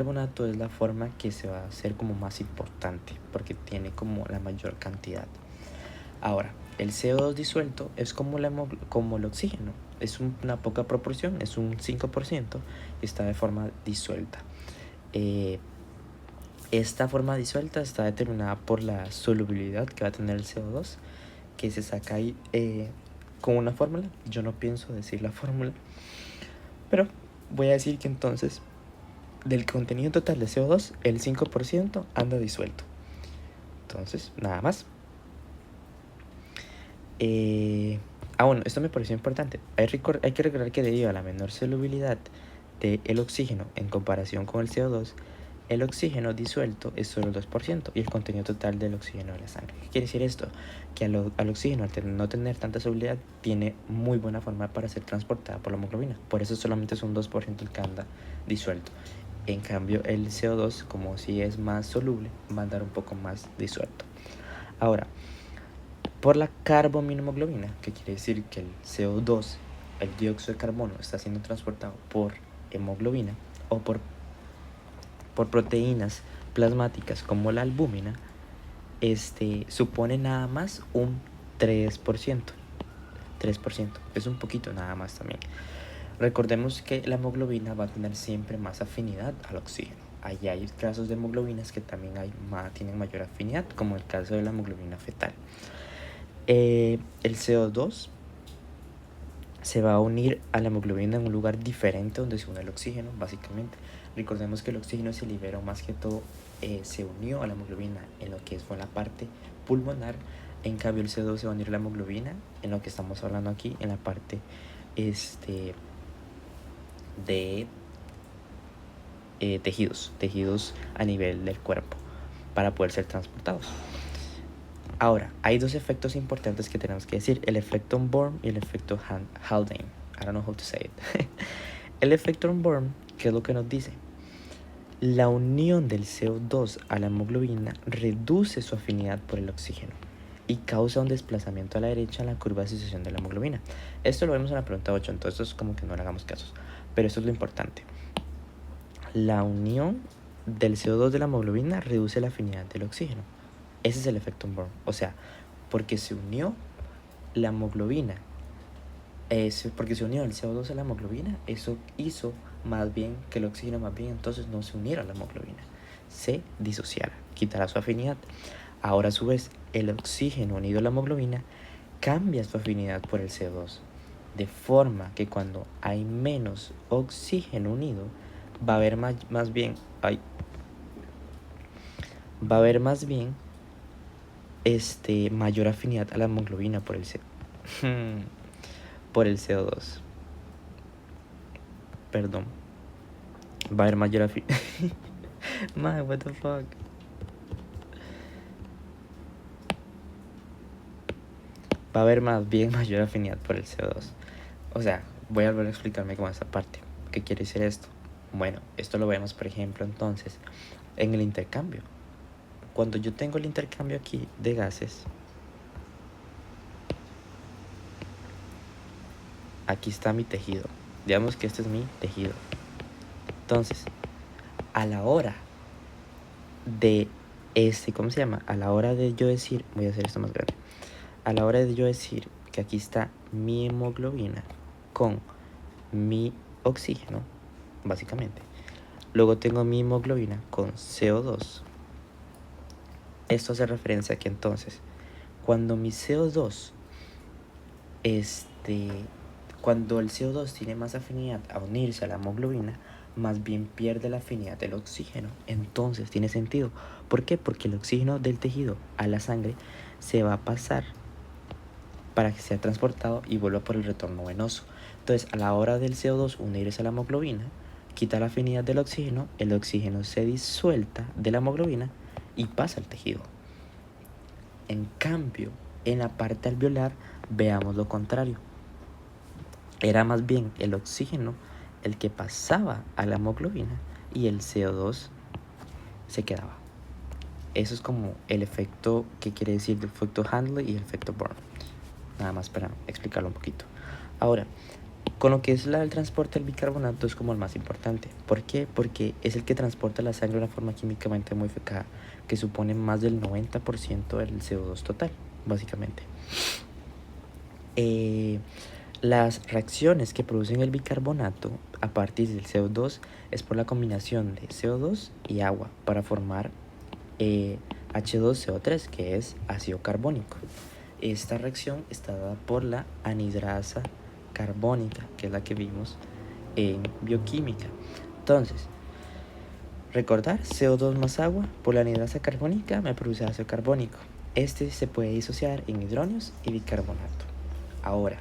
carbonato es la forma que se va a hacer como más importante porque tiene como la mayor cantidad. Ahora, el CO2 disuelto es como el oxígeno, es una poca proporción, es un 5% y está de forma disuelta. Esta forma disuelta está determinada por la solubilidad que va a tener el CO2, que se saca ahí con una fórmula. Yo no pienso decir la fórmula, pero voy a decir que entonces del contenido total de CO2, el 5% anda disuelto. Entonces, nada más. Bueno, esto me pareció importante. Hay que recordar que debido a la menor solubilidad del oxígeno en comparación con el CO2, el oxígeno disuelto es solo el 2% y el contenido total del oxígeno de la sangre. ¿Qué quiere decir esto? Que al oxígeno, al no tener tanta solubilidad, tiene muy buena forma para ser transportada por la hemoglobina. Por eso solamente es un 2% el que anda disuelto. En cambio, el CO2, como si es más soluble, va a andar un poco más disuelto. Ahora, por la carbaminohemoglobina, que quiere decir que el CO2, el dióxido de carbono, está siendo transportado por hemoglobina o por proteínas plasmáticas como la albúmina, supone nada más un 3%. 3%, es un poquito nada más también. Recordemos que la hemoglobina va a tener siempre más afinidad al oxígeno. Ahí hay casos de hemoglobinas que también tienen mayor afinidad, como el caso de la hemoglobina fetal. El CO2 se va a unir a la hemoglobina en un lugar diferente donde se une el oxígeno, básicamente. Recordemos que el oxígeno se liberó más que todo, se unió a la hemoglobina en lo que fue la parte pulmonar. En cambio, el CO2 se va a unir a la hemoglobina en lo que estamos hablando aquí, en la parte de tejidos a nivel del cuerpo para poder ser transportados. Ahora, hay dos efectos importantes que tenemos que decir: el efecto von Born y el efecto Haldane. I don't know how to say it. El efecto von Born, ¿qué es lo que nos dice? La unión del CO2 a la hemoglobina reduce su afinidad por el oxígeno y causa un desplazamiento a la derecha en la curva de asociación de la hemoglobina. Esto lo vemos en la pregunta 8, entonces es como que no le hagamos caso. Pero esto es lo importante. La unión del CO2 de la hemoglobina reduce la afinidad del oxígeno. Ese es el efecto von Born. O sea, porque se unió la hemoglobina, porque se unió el CO2 a la hemoglobina, eso hizo más bien que el oxígeno más bien entonces no se uniera a la hemoglobina, se disociara, quitará su afinidad. Ahora a su vez el oxígeno unido a la hemoglobina cambia su afinidad por el CO2, de forma que cuando hay menos oxígeno unido va a haber más bien mayor afinidad a la hemoglobina por el CO2. Perdón. Va a haber mayor afinidad. Man, what the fuck. Va a haber más bien mayor afinidad por el CO2. O sea, voy a volver a explicarme con esa parte. ¿Qué quiere decir esto? Bueno, esto lo vemos, por ejemplo, entonces, en el intercambio. Cuando yo tengo el intercambio aquí de gases, aquí está mi tejido. Digamos que este es mi tejido. Entonces, a la hora de ¿cómo se llama? A la hora de yo decir, voy a hacer esto más grande. A la hora de yo decir que aquí está mi hemoglobina con mi oxígeno, básicamente. Luego tengo mi hemoglobina con CO2. Esto hace referencia a que entonces, cuando mi CO2, cuando el CO2 tiene más afinidad a unirse a la hemoglobina, más bien pierde la afinidad del oxígeno. Entonces tiene sentido. ¿Por qué? Porque el oxígeno del tejido a la sangre se va a pasar para que sea transportado y vuelva por el retorno venoso. Entonces, a la hora del CO2 unirse a la hemoglobina, quita la afinidad del oxígeno, el oxígeno se disuelta de la hemoglobina y pasa al tejido. En cambio, en la parte alveolar veamos lo contrario. Era más bien el oxígeno el que pasaba a la hemoglobina y el CO2 se quedaba. Eso es como el efecto que quiere decir el efecto Handley y el efecto Born. Nada más para explicarlo un poquito. Ahora, Con lo que es el transporte del bicarbonato es como el más importante. ¿Por qué? Porque es el que transporta la sangre de una forma químicamente modificada, que supone más del 90% del CO2 total, básicamente. Las reacciones que producen el bicarbonato a partir del CO2 es por la combinación de CO2 y agua para formar H2CO3, que es ácido carbónico. Esta reacción está dada por la anhidrasa carbónica, que es la que vimos en bioquímica. Entonces, recordar, CO2 más agua por la anhidrasa carbónica me produce ácido carbónico. Este se puede disociar en hidronios y bicarbonato. Ahora,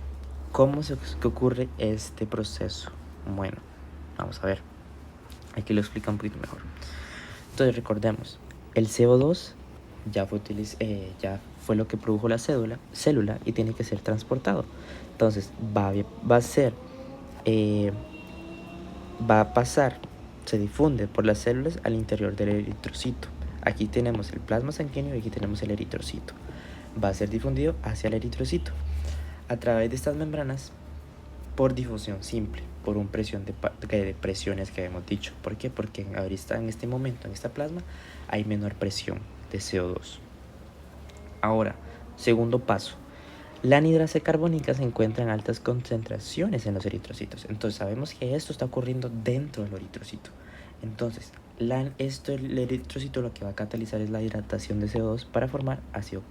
¿cómo se ocurre este proceso? Bueno, vamos a ver. Aquí lo explica un poquito mejor. Entonces recordemos, el CO2 ya fue lo que produjo la célula y tiene que ser transportado. Entonces va a pasar, se difunde por las células al interior del eritrocito. Aquí tenemos el plasma sanguíneo y aquí tenemos el eritrocito. Va a ser difundido hacia el eritrocito a través de estas membranas por difusión simple, por una presión de presiones que hemos dicho. ¿Por qué? Porque ahorita en este momento, en esta plasma, hay menor presión de CO2. Ahora, segundo paso. La anhidrasa carbónica se encuentra en altas concentraciones en los eritrocitos. Entonces sabemos que esto está ocurriendo dentro del eritrocito. Entonces, el eritrocito lo que va a catalizar es la hidratación de CO2 para formar ácido,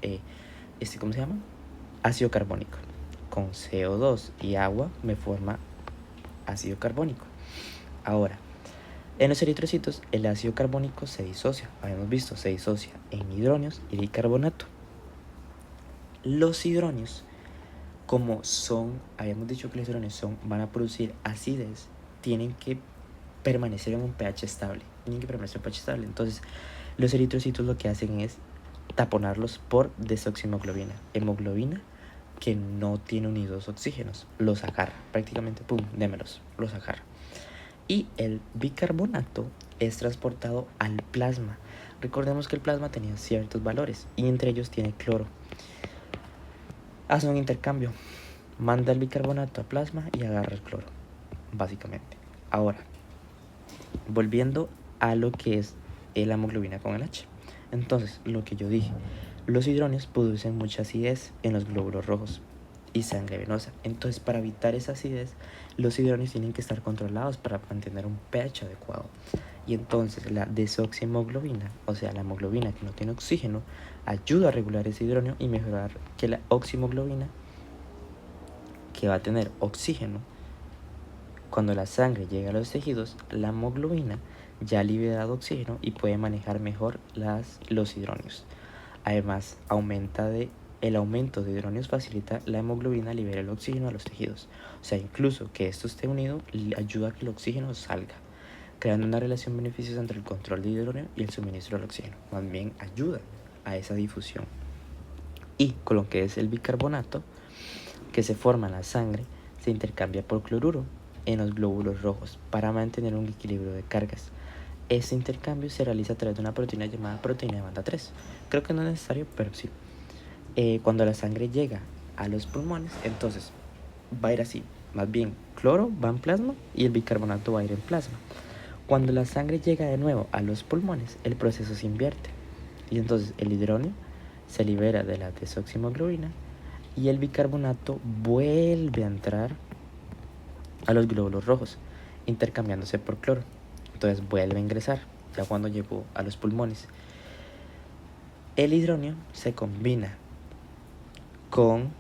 ¿cómo se llama? Ácido carbónico. Con CO2 y agua me forma ácido carbónico. Ahora, en los eritrocitos el ácido carbónico se disocia. Habíamos visto, se disocia en hidronios y bicarbonato. Los hidronios, como habíamos dicho que los hidronios van a producir acidez, tienen que permanecer en un pH estable. Entonces, los eritrocitos lo que hacen es taponarlos por desoxihemoglobina. Hemoglobina que no tiene unidos oxígenos. Los agarra. Prácticamente, pum, démelos. Los agarra. Y el bicarbonato es transportado al plasma. Recordemos que el plasma tenía ciertos valores y entre ellos tiene cloro. Hace un intercambio, manda el bicarbonato a plasma y agarra el cloro, básicamente. Ahora, volviendo a lo que es la hemoglobina con el H. Entonces, lo que yo dije, los hidronios producen mucha acidez en los glóbulos rojos y sangre venosa. Entonces, para evitar esa acidez, los hidronios tienen que estar controlados para mantener un pH adecuado. Y entonces la desoxihemoglobina, o sea, la hemoglobina que no tiene oxígeno, ayuda a regular ese hidronio y mejorar que la oxihemoglobina, que va a tener oxígeno, cuando la sangre llega a los tejidos, la hemoglobina ya ha liberado oxígeno y puede manejar mejor los hidronios. Además, el aumento de hidronios facilita la hemoglobina libera el oxígeno a los tejidos. O sea, incluso que esto esté unido ayuda a que el oxígeno salga, creando una relación beneficiosa entre el control de hidrógeno y el suministro del oxígeno. Más bien ayuda a esa difusión. Y con lo que es el bicarbonato, que se forma en la sangre, se intercambia por cloruro en los glóbulos rojos para mantener un equilibrio de cargas. Este intercambio se realiza a través de una proteína llamada proteína de banda 3. Creo que no es necesario, pero sí. Cuando la sangre llega a los pulmones, entonces va a ir así. Más bien, cloro va en plasma y el bicarbonato va a ir en plasma. Cuando la sangre llega de nuevo a los pulmones, el proceso se invierte. Y entonces el hidrógeno se libera de la desoxihemoglobina y el bicarbonato vuelve a entrar a los glóbulos rojos, intercambiándose por cloro. Entonces vuelve a ingresar, ya cuando llegó a los pulmones. El hidrógeno se combina con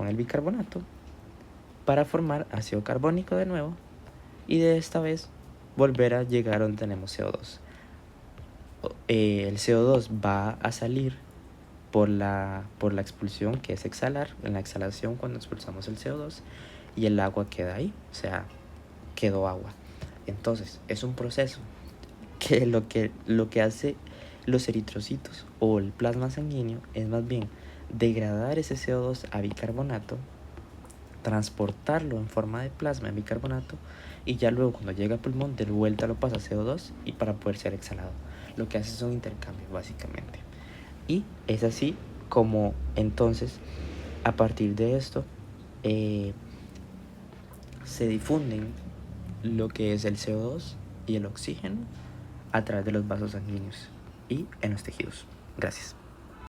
el bicarbonato para formar ácido carbónico de nuevo y de esta vez volver a llegar donde tenemos CO2. El CO2 va a salir por la expulsión, que es exhalar, en la exhalación cuando expulsamos el CO2, y el agua queda ahí, o sea, quedó agua. Entonces, es un proceso que lo que hace los eritrocitos o el plasma sanguíneo es más bien degradar ese CO2 a bicarbonato, transportarlo en forma de plasma en bicarbonato y ya luego cuando llega al pulmón de vuelta lo pasa a CO2 y para poder ser exhalado. Lo que hace es un intercambio básicamente. Y es así como entonces a partir de esto se difunden lo que es el CO2 y el oxígeno a través de los vasos sanguíneos y en los tejidos. Gracias.